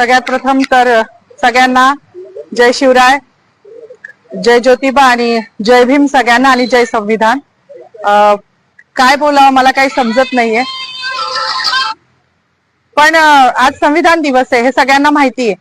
सगळ्यात प्रथम तर सगळ्यांना जय शिवराय, जय ज्योतिबा आणि जय भीम सगळ्यांना आणि जय संविधान. काय बोलावं मला काही समजत नाहीये, पण आज संविधान दिवस आहे हे सगळ्यांना माहिती आहे.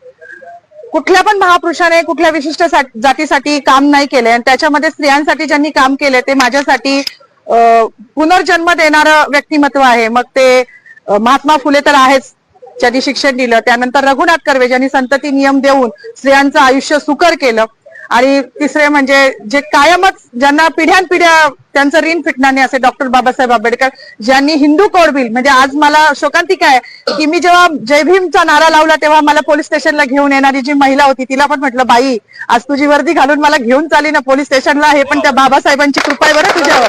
कुठल्या पण महापुरुषाने कुठल्या विशिष्ट जातीसाठी काम नाही केले आणि त्याच्यामध्ये स्त्रियांसाठी ज्यांनी काम केले ते माझ्यासाठी पुनर्जन्म देणारं व्यक्तिमत्व आहे. मग ते महात्मा फुले तर आहेच, ज्यांनी शिक्षण दिलं. त्यानंतर रघुनाथ कर्वे ज्यांनी संतती नियम देऊन स्त्रियांचं आयुष्य सुकर केलं. आणि तिसरे म्हणजे जे कायमच ज्यांना पिढ्यानपिढ्या त्यांचं ऋण फिटणार नाही असे डॉक्टर बाबासाहेब आंबेडकर, ज्यांनी हिंदू कोड बिल, म्हणजे आज मला शोकांतिका आहे की मी जेव्हा जय भीमचा नारा लावला तेव्हा मला पोलीस स्टेशनला घेऊन येणारी जी महिला होती तिला पण म्हटलं, बाई आज तुझी वर्दी घालून मला घेऊन चाली ना पोलीस स्टेशनला, हे पण त्या बाबासाहेबांची कृपा आहे बरं तुझ्यावर.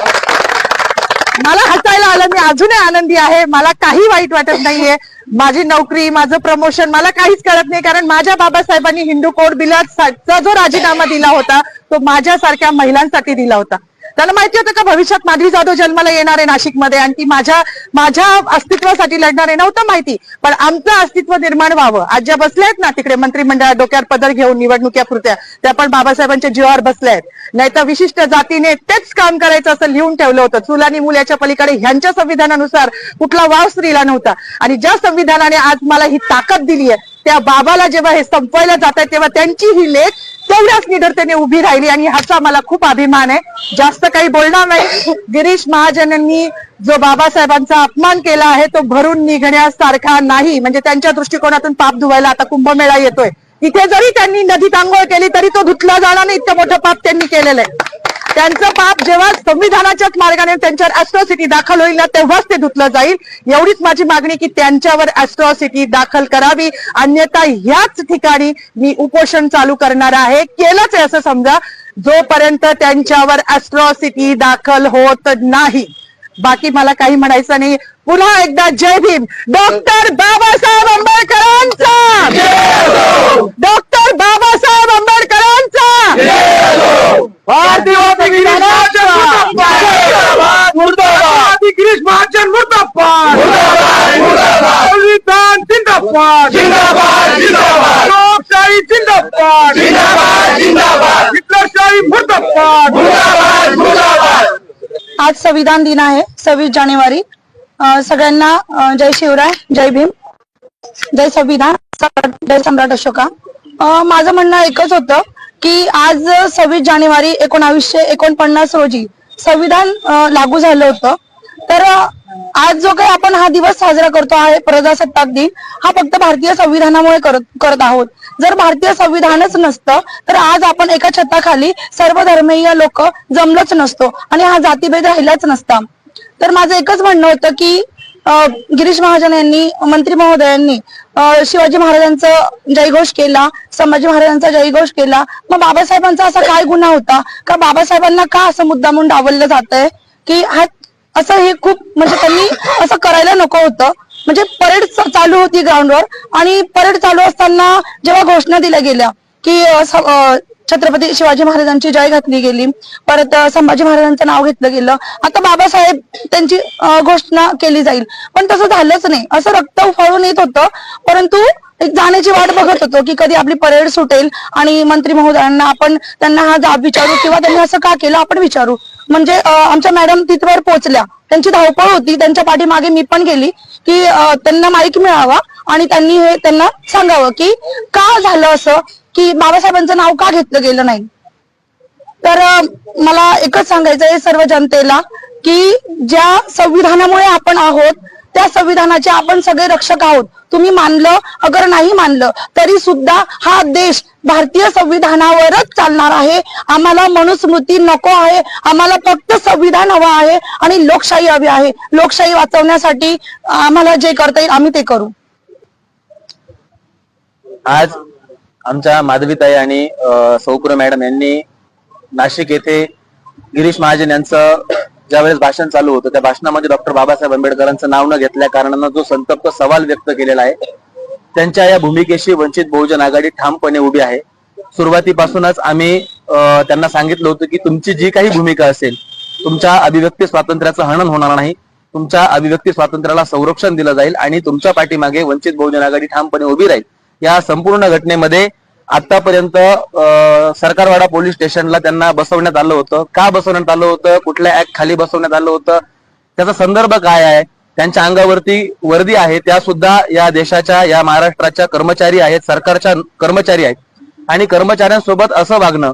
मला हसायला आलं, मी अजूनही आनंदी आहे, मला काही वाईट वाटत नाहीये. माझी नोकरी, माझं प्रमोशन मला काहीच कळत नाही, कारण माझ्या बाबासाहेबांनी हिंदू कोड बिलाचा जो राजीनामा दिला होता तो माझ्यासारख्या महिलांसाठी दिला होता. त्यांना माहिती होतं का भविष्यात माधवी जाधव जन्माला येणार आहे नाशिकमध्ये आणि ती माझ्या अस्तित्वासाठी लढणार आहे, नव्हतं माहिती. पण आमचं अस्तित्व निर्माण व्हावं, आज ज्या बसल्या आहेत ना तिकडे मंत्रिमंडळात डोक्यावर पदर घेऊन निवडणुकीपुरत्या, त्या पण बाबासाहेबांच्या जीवावर बसल्या आहेत. नाही तर विशिष्ट जातीने तेच काम करायचं असं लिहून ठेवलं होतं. चूल आणि मूल याच्या पलीकडे ह्यांच्या संविधानानुसार कुठला वाव स्त्रीला नव्हता. आणि ज्या संविधानाने आज मला ही ताकद दिली आहे त्या बाबाला जेव्हा हे संपवायला जात आहे तेव्हा त्यांची ही लेख तेवढ्याच निडरतेने उभी राहिली आणि ह्याचा मला खूप अभिमान आहे. जास्त काही बोलणार नाही. गिरीश महाजनांनी जो बाबासाहेबांचा अपमान केला आहे तो भरून निघण्यासारखा नाही. म्हणजे त्यांच्या दृष्टिकोनातून पाप धुवायला आता कुंभमेळा येतोय, तिथे जरी त्यांनी नदीत आंघोळ केली तरी तो धुतला जाणार नाही, इतकं मोठं पाप त्यांनी केलेलं आहे. त्यांचं पाप जेव्हा संविधानाच्याच मार्गाने त्यांच्यावर ॲट्रॉसिटी दाखल होईल ना तेव्हाच ते धुतलं जाईल. एवढीच माझी मागणी की त्यांच्यावर ॲट्रॉसिटी दाखल करावी, अन्यथा ह्याच ठिकाणी मी उपोषण चालू करणार आहे. केलंच आहे असं समजा, जोपर्यंत त्यांच्यावर ॲट्रॉसिटी दाखल होत नाही. बाकी मला काही म्हणायचं नाही. पुन्हा एकदा जय भीम. डॉक्टर बाबासाहेब आंबेडकरांचा, डॉक्टर बाबासाहेब आंबेडकरांचा, भारतीय गिरीश महाजन मुर्दाबाद, संविधान जिंदाबाद, लोकशाही जिंदाबाद, हिटलरशाही मुर्दाबाद. आज संविधान दिन आहे 26 जानेवारी. सगळ्यांना जय शिवराय, जय भीम, जय संविधान, जय सम्राट अशोका. माझं म्हणणं एकच होतं की आज 26 जानेवारी 1949 रोजी संविधान लागू झालं होतं. तर आज जो काही आपण हा दिवस साजरा करतो आहे प्रजासत्ताक दिन, हा फक्त भारतीय संविधानामुळे करत आहोत. जर भारतीय संविधानच नसतं तर आज आपण एका छताखाली सर्व धर्मीय लोक जमलोच नसतो आणि हा जातीभेद राहिलाच नसता. तर माझं एकच म्हणणं होतं की गिरीश महाजन यांनी, मंत्री महोदयांनी शिवाजी महाराजांचा जयघोष केला, संभाजी महाराजांचा जयघोष केला. मग बाबासाहेबांचा असा काय गुन्हा होता का बाबासाहेबांना का असं मुद्दामून डावललं जात आहे की हा असं, हे खूप म्हणजे त्यांनी असं करायला नको होतं. म्हणजे परेड चालू होती ग्राउंडवर आणि परेड चालू असताना जेव्हा घोषणा दिल्या गेल्या की छत्रपती शिवाजी महाराजांची जय घातली गेली, परत संभाजी महाराजांचं नाव घेतलं गेलं, आता बाबासाहेब त्यांची घोषणा केली जाईल, पण तसं झालंच नाही. असं रक्त उफाळून येत होतं, परंतु एक जाण्याची वाट बघत होतो की कधी आपली परेड सुटेल आणि मंत्री महोदयांना आपण त्यांना हा जाब विचारू किंवा त्यांनी असं का केलं आपण विचारू. म्हणजे आमच्या मॅडम तिथवर पोहोचल्या, त्यांची धावपळ होती, त्यांच्या पाठीमागे मी पण गेली की त्यांना माईक मिळावा आणि त्यांनी हे त्यांना सांगावं की का झालं असं, की बाबासाहेबांचं नाव का घेतलं गेलं नाही. तर मला एकच सांगायचं आहे सर्व जनतेला की ज्या संविधानामुळे आपण आहोत त्या संविधानाचे आपण सगळे रक्षक आहोत. तुम्ही मानलं अगर नाही मानलं तरी सुद्धा हा देश भारतीय संविधानावरच चालणार आहे. आम्हाला मनुस्मृती नको आहे, आम्हाला फक्त संविधान हवं आहे आणि लोकशाही हवी आहे. लोकशाही वाचवण्यासाठी आम्हाला जे करता येईल आम्ही ते करू. आज आमच्या माधवीताई आणि सौकुर मॅडम यांनी नाशिक येथे गिरीश महाजन यांचं ज्यावेळेस भाषण चालू होतं त्या भाषणामध्ये डॉक्टर बाबासाहेब आंबेडकरांचं नाव न घेतल्या कारणानं जो संतप्त सवाल व्यक्त केलेला आहे, त्यांच्या या भूमिकेशी वंचित बहुजन आघाडी ठामपणे उभी आहे. सुरुवातीपासूनच आम्ही त्यांना सांगितलं होतं की तुमची जी काही भूमिका असेल, तुमच्या अभिव्यक्ती स्वातंत्र्याचं हनन होणार नाही, तुमच्या अभिव्यक्ती स्वातंत्र्याला संरक्षण दिलं जाईल आणि तुमच्या पाठीमागे वंचित बहुजन आघाडी ठामपणे उभी राहील. या संपूर्ण घटनेमध्ये आतापर्यंत सरकारवाडा पोलीस स्टेशनला त्यांना बसवण्यात आलं होतं. का बसवण्यात आलं होतं, कुठल्या ऍक्ट खाली बसवण्यात आलं होतं, त्याचा संदर्भ काय आहे, त्यांच्या अंगावरती वर्दी आहे, त्या सुद्धा या देशाच्या, या महाराष्ट्राच्या कर्मचारी आहेत, सरकारच्या कर्मचारी आहेत. आणि कर्मचाऱ्यांसोबत असं वागणं,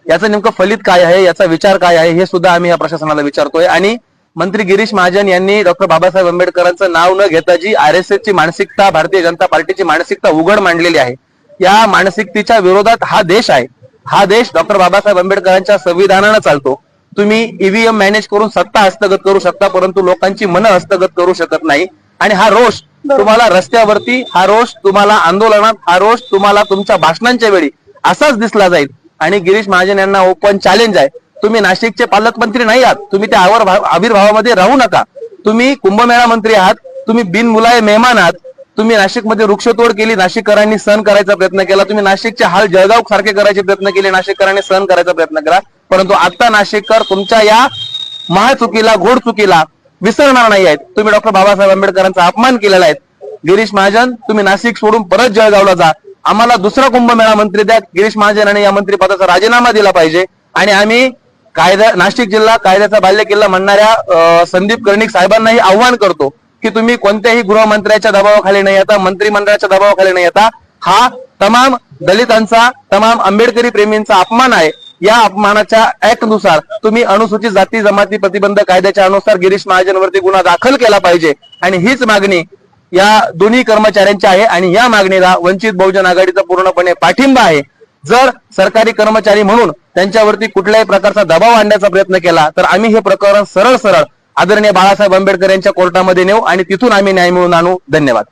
याचं नेमकं फलित काय आहे, याचा विचार काय आहे, हे सुद्धा आम्ही या प्रशासनाला विचारतोय. आणि मंत्री गिरीश महाजन यांनी डॉक्टर बाबासाहेब आंबेडकरांचं नाव न घेता जी RSS ची मानसिकता, भारतीय जनता पार्टीची मानसिकता उघड मांडलेली आहे, या मानसिकतेच्या विरोधात हा देश आहे. हा देश डॉक्टर बाबासाहेब आंबेडकरांच्या संविधानानं चालतो. तुम्ही EVM मॅनेज करून सत्ता हस्तगत करू शकता, परंतु लोकांची मनं हस्तगत करू शकत नाही. आणि हा रोष तुम्हाला रस्त्यावरती, हा रोष तुम्हाला आंदोलनात, हा रोष तुम्हाला तुमच्या भाषणांच्या वेळी असाच दिसला जाईल. आणि गिरीश महाजन यांना ओपन चॅलेंज आहे, तुम्ही नाशिकचे पालकमंत्री नाही आहात, तुम्ही त्या आविर्भावामध्ये राहू नका. तुम्ही कुंभमेळा मंत्री आहात, तुम्ही बिनमुलाये मेहमान आहात. तुम्ही नाशिकमध्ये वृक्षतोड केली, नाशिककरांनी सहन करायचा प्रयत्न केला. तुम्ही नाशिकचे हाल जळगाव सारखे करायचे प्रयत्न केले, नाशिककरांनी सहन करायचा प्रयत्न केला. परंतु आता नाशिककर तुमच्या या महाचुकीला, घोड चुकीला विसरणार नाही आहेत. तुम्ही डॉक्टर बाबासाहेब आंबेडकरांचा अपमान केलेला आहे. गिरीश महाजन, तुम्ही नाशिक सोडून परत जळगावला जा. आम्हाला दुसरा कुंभमेळा मंत्री द्या. गिरीश महाजन यांनी या मंत्रिपदाचा राजीनामा दिला पाहिजे. आणि आम्ही नाशिक जिल्हा कायद्याचा बाल्यकिल्ला म्हणणाऱ्या संदीप कर्णिक साहेबांनाही आव्हान करतो की तुम्ही कोणत्याही गृहमंत्र्याच्या दबावाखाली नाही येता, मंत्रिमंडळाच्या दबावाखाली नाही येता. हा तमाम दलितांचा, तमाम आंबेडकरी प्रेमींचा अपमान आहे. या अपमानाच्या ऍक्ट नुसार तुम्ही अनुसूचित जाती जमाती प्रतिबंध कायद्याच्या अनुसार गिरीश महाजनवरती गुन्हा दाखल केला पाहिजे. आणि हीच मागणी या दोन्ही कर्मचाऱ्यांची आहे. आणि या मागणीला वंचित बहुजन आघाडीचा पूर्णपणे पाठिंबा आहे. जर सरकारी कर्मचारी म्हणून त्यांच्यावरती कुठल्याही प्रकारचा दबाव आणण्याचा प्रयत्न केला तर आम्ही हे प्रकरण सरळ सरळ आदरणीय बाळासाहेब आंबेडकर यांच्या कोर्टामध्ये नेऊ आणि तिथून आम्ही न्याय मिळवून आणू. धन्यवाद.